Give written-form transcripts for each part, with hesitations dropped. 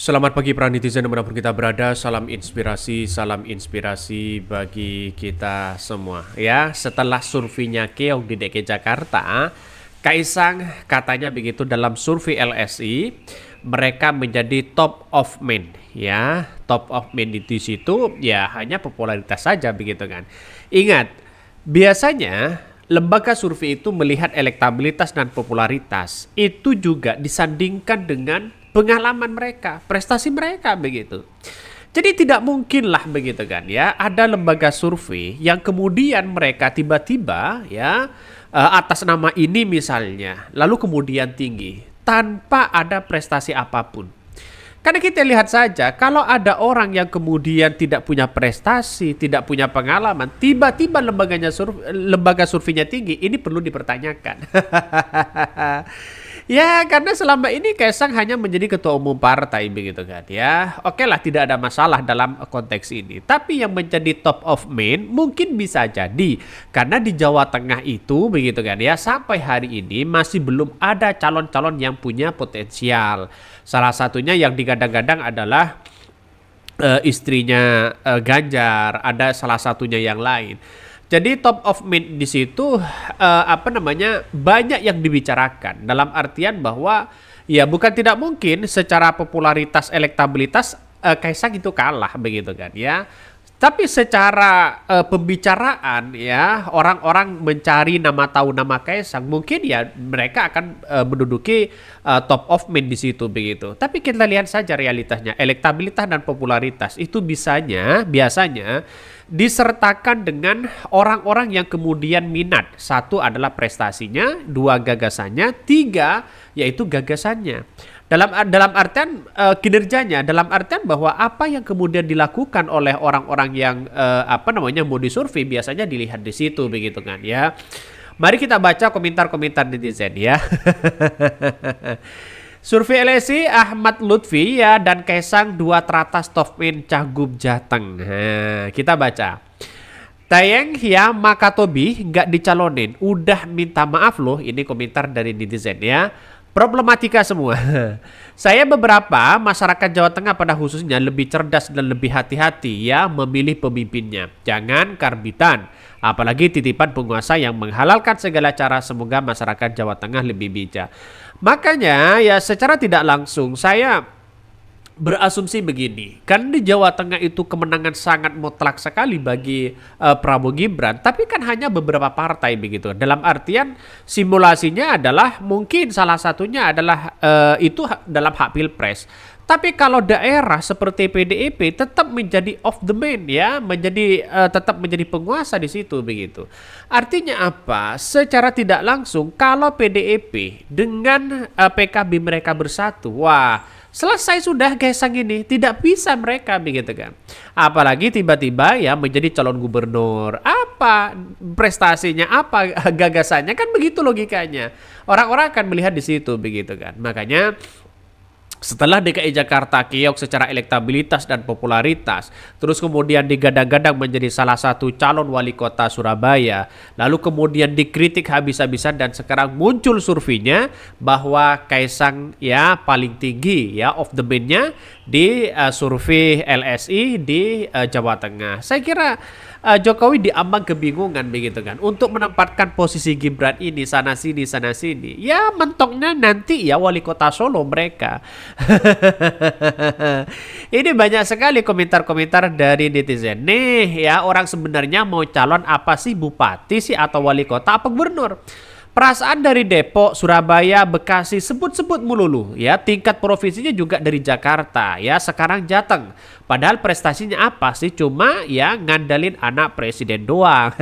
Selamat pagi para netizen dimanapun kita berada, salam inspirasi bagi kita semua. Ya, setelah surveinya Keong di DKI Jakarta, Kaisang katanya begitu dalam survei LSI, mereka menjadi top of mind. Ya, top of mind di situ ya hanya popularitas saja begitu kan. Ingat, biasanya lembaga survei itu melihat elektabilitas dan popularitas. Itu juga disandingkan dengan pengalaman mereka, prestasi mereka begitu. Jadi tidak mungkinlah begitu kan ya, ada lembaga survei yang kemudian mereka tiba-tiba ya atas nama ini misalnya, lalu kemudian tinggi tanpa ada prestasi apapun. Karena kita lihat saja, kalau ada orang yang kemudian tidak punya prestasi, tidak punya pengalaman, tiba-tiba lembaga surveinya tinggi, ini perlu dipertanyakan. Ya, karena selama ini Kaisang hanya menjadi ketua umum partai begitu kan ya. Oke lah, tidak ada masalah dalam konteks ini. Tapi yang menjadi top of mind mungkin bisa jadi karena di Jawa Tengah itu begitu kan ya, sampai hari ini masih belum ada calon-calon yang punya potensial. Salah satunya yang digadang-gadang adalah istrinya Ganjar, ada salah satunya yang lain. Jadi top of mind di situ banyak yang dibicarakan dalam artian bahwa ya bukan tidak mungkin secara popularitas elektabilitas Kaisang itu kalah begitu kan ya. Tapi secara pembicaraan ya orang-orang mencari nama tahu nama Kaisang mungkin ya mereka akan menduduki top of mind di situ begitu. Tapi kita lihat saja realitasnya elektabilitas dan popularitas itu biasanya disertakan dengan orang-orang yang kemudian minat. Satu adalah prestasinya, dua gagasannya, tiga yaitu gagasannya. Dalam artian kinerjanya, dalam artian bahwa apa yang kemudian dilakukan oleh orang-orang yang mau disurvei biasanya dilihat di situ begitu kan ya. Mari kita baca komentar-komentar netizen ya. Survei LSI Ahmad Lutfi ya dan Kaisang dua teratas top min Cagup Jateng. Nah, kita baca. Tayeng ya Makatobi nggak dicalonin, udah minta maaf loh. Ini komentar dari netizen ya. Problematika semua. Saya beberapa masyarakat Jawa Tengah pada khususnya lebih cerdas dan lebih hati-hati ya memilih pemimpinnya. Jangan karbitan. Apalagi titipan penguasa yang menghalalkan segala cara, semoga masyarakat Jawa Tengah lebih bijak. Makanya ya secara tidak langsung saya berasumsi begini, kan di Jawa Tengah itu kemenangan sangat mutlak sekali bagi Prabowo Gibran, tapi kan hanya beberapa partai begitu. Dalam artian simulasinya adalah mungkin salah satunya adalah dalam hak pilpres. Tapi kalau daerah seperti PDIP tetap menjadi of the main ya, tetap menjadi penguasa di situ begitu. Artinya apa? Secara tidak langsung kalau PDIP dengan PKB mereka bersatu, wah selesai sudah Kaisang ini, tidak bisa mereka begitu kan. Apalagi tiba-tiba ya menjadi calon gubernur. Apa prestasinya, apa gagasannya kan begitu logikanya. Orang-orang akan melihat di situ begitu kan. Makanya setelah DKI Jakarta keok secara elektabilitas dan popularitas, terus kemudian digadang-gadang menjadi salah satu calon wali kota Surabaya, lalu kemudian dikritik habis-habisan dan sekarang muncul surveinya bahwa Kaisang ya paling tinggi ya of the band-nya di survei LSI di Jawa Tengah. Saya kira Jokowi diambang kebingungan begitu kan untuk menempatkan posisi Gibran ini sana sini. Ya mentoknya nanti ya wali kota Solo mereka. Ini banyak sekali komentar-komentar dari netizen. Nih ya orang sebenarnya mau calon apa sih, bupati sih atau wali kota apa gubernur? Perasaan dari Depok, Surabaya, Bekasi sebut-sebut melulu ya, tingkat provinsinya juga dari Jakarta ya, sekarang Jateng. Padahal prestasinya apa sih? Cuma ya ngandalin anak presiden doang.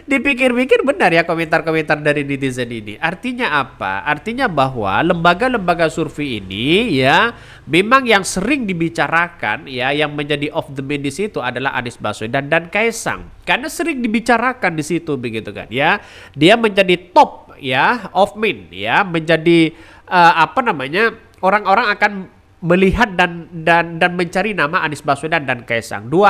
Dipikir-pikir benar ya komentar-komentar dari netizen ini. Artinya apa? Artinya bahwa lembaga-lembaga survei ini ya memang yang sering dibicarakan ya, yang menjadi of the main di situ adalah Anies Baswedan dan Kaisang. Karena sering dibicarakan di situ begitu kan ya. Dia menjadi top ya of main ya, menjadi orang-orang akan melihat dan mencari nama Anies Baswedan dan Kaisang. Dua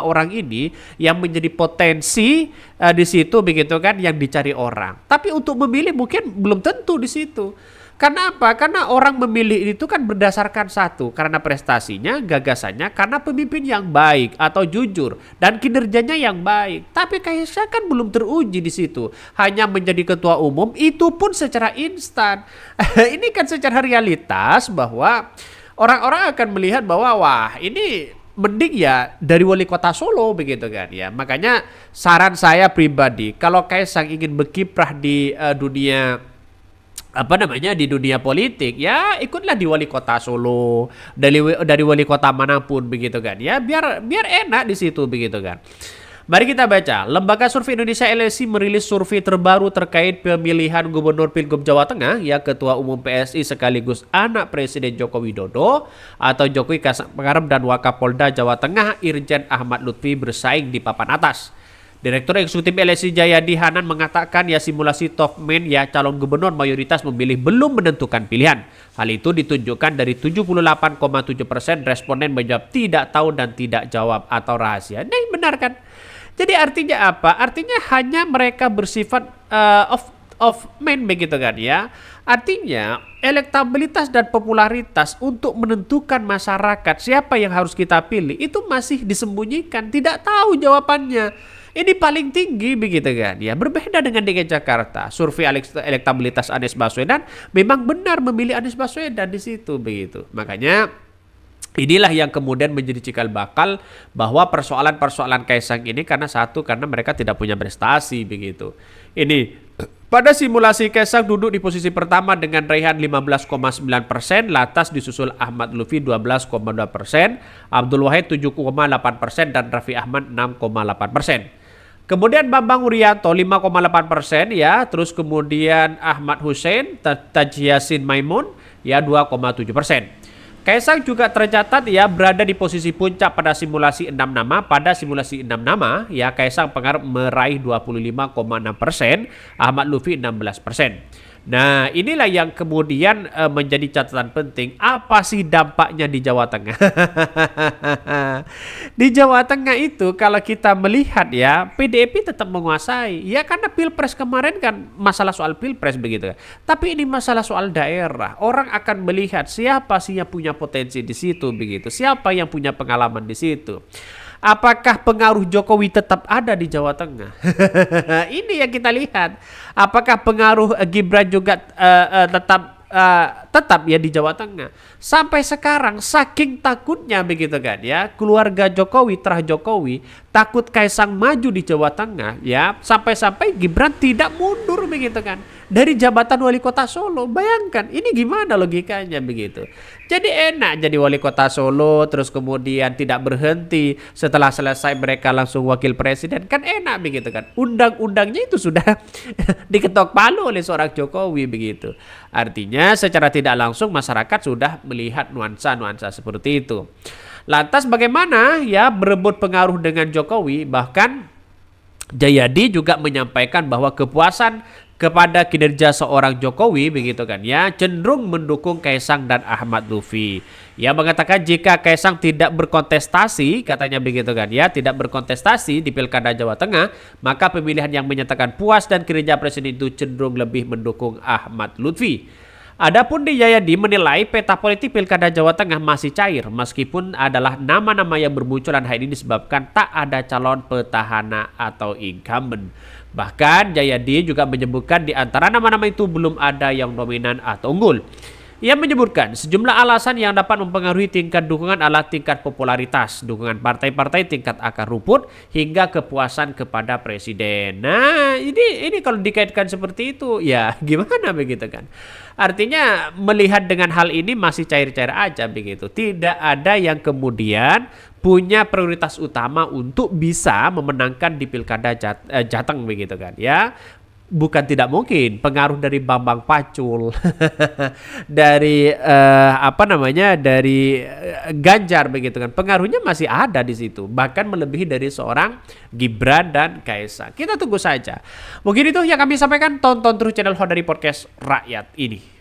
orang ini yang menjadi potensi di situ begitu kan yang dicari orang. Tapi untuk memilih mungkin belum tentu di situ. Karena apa? Karena orang memilih itu kan berdasarkan satu, karena prestasinya, gagasannya, karena pemimpin yang baik atau jujur dan kinerjanya yang baik. Tapi Kaisang kan belum teruji di situ. Hanya menjadi ketua umum itu pun secara instan. Ini kan secara realitas bahwa orang-orang akan melihat bahwa wah, ini mending ya dari wali kota Solo begitu kan ya. Makanya saran saya pribadi, kalau Kaisang ingin berkiprah di dunia di dunia politik, ya ikutlah di wali kota Solo, dari wali kota manapun begitu kan ya, biar enak di situ begitu kan. Mari kita baca. Lembaga Survei Indonesia LSI merilis survei terbaru terkait pemilihan Gubernur Pilgub Jawa Tengah, ya Ketua Umum PSI sekaligus anak Presiden Joko Widodo atau Jokowi Kaisang Pangarep dan Wakapolda Jawa Tengah Irjen Ahmad Lutfi bersaing di papan atas. Direktur Eksekutif LSI Jayadi Hanan mengatakan ya simulasi top men ya calon gubernur mayoritas memilih belum menentukan pilihan. Hal itu ditunjukkan dari 78,7% responden menjawab tidak tahu dan tidak jawab atau rahasia. Nah, benar kan? Jadi artinya apa? Artinya hanya mereka bersifat of men begitu kan ya. Artinya elektabilitas dan popularitas untuk menentukan masyarakat siapa yang harus kita pilih itu masih disembunyikan, tidak tahu jawabannya. Ini paling tinggi begitu kan ya. Berbeda dengan DKI Jakarta, survei elektabilitas Anies Baswedan memang benar memilih Anies Baswedan di situ begitu. Makanya inilah yang kemudian menjadi cikal bakal bahwa persoalan-persoalan Kaisang ini karena mereka tidak punya prestasi begitu. Ini pada simulasi Kaisang duduk di posisi pertama dengan raihan 15,9%, lantas disusul Ahmad Lutfi 12,2%, Abdul Wahid 7,8% dan Raffi Ahmad 6,8%. Kemudian Bambang Urianto 5,8% ya, terus kemudian Ahmad Hussein, Taj Yassin Maimun ya 2,7%. Kaisang juga tercatat ya berada di posisi puncak pada simulasi 6 nama. Pada simulasi 6 nama ya Kaisang Pangarep meraih 25,6%, Ahmad Lutfi 16%. Nah, inilah yang kemudian menjadi catatan penting. Apa sih dampaknya di Jawa Tengah? Di Jawa Tengah itu kalau kita melihat ya, PDIP tetap menguasai. Ya karena Pilpres kemarin kan masalah soal Pilpres begitu. Tapi ini masalah soal daerah. Orang akan melihat siapa sih yang punya potensi di situ begitu. Siapa yang punya pengalaman di situ. Apakah pengaruh Jokowi tetap ada di Jawa Tengah? Ini yang kita lihat. Apakah pengaruh Gibran juga tetap ya di Jawa Tengah? Sampai sekarang saking takutnya begitu kan ya, keluarga Jokowi, terah Jokowi takut Kaisang maju di Jawa Tengah ya, sampai-sampai Gibran tidak mundur begitu kan dari jabatan wali kota Solo. Bayangkan ini gimana logikanya begitu. Jadi enak jadi wali kota Solo terus kemudian tidak berhenti, setelah selesai mereka langsung wakil presiden, kan enak begitu kan. Undang-undangnya itu sudah diketok palu oleh seorang Jokowi begitu. Artinya secara tidak langsung masyarakat sudah melihat nuansa-nuansa seperti itu. Lantas bagaimana ya berebut pengaruh dengan Jokowi? Bahkan Jayadi juga menyampaikan bahwa kepuasan kepada kinerja seorang Jokowi begitu kan ya cenderung mendukung Kaisang dan Ahmad Lutfi. Ia mengatakan jika Kaisang tidak berkontestasi, katanya begitu kan ya, tidak berkontestasi di Pilkada Jawa Tengah, maka pemilihan yang menyatakan puas dan kinerja presiden itu cenderung lebih mendukung Ahmad Lutfi. Adapun di Jayadi menilai peta politik Pilkada Jawa Tengah masih cair meskipun adalah nama-nama yang bermunculan hari ini disebabkan tak ada calon petahana atau incumbent. Bahkan Jayadi juga menyebutkan di antara nama-nama itu belum ada yang dominan atau unggul. Ia menyebutkan sejumlah alasan yang dapat mempengaruhi tingkat dukungan adalah tingkat popularitas, dukungan partai-partai, tingkat akar rumput, hingga kepuasan kepada presiden. Nah, ini kalau dikaitkan seperti itu, ya gimana begitu kan? Artinya melihat dengan hal ini masih cair-cair aja begitu. Tidak ada yang kemudian punya prioritas utama untuk bisa memenangkan di Pilkada Jateng begitu kan ya. Bukan tidak mungkin pengaruh dari Bambang Pacul dari dari Ganjar begitu kan, pengaruhnya masih ada di situ, bahkan melebihi dari seorang Gibran dan Kaisang. Kita tunggu saja. Mungkin itu yang kami sampaikan. Tonton terus channel Hodari Podcast Rakyat ini.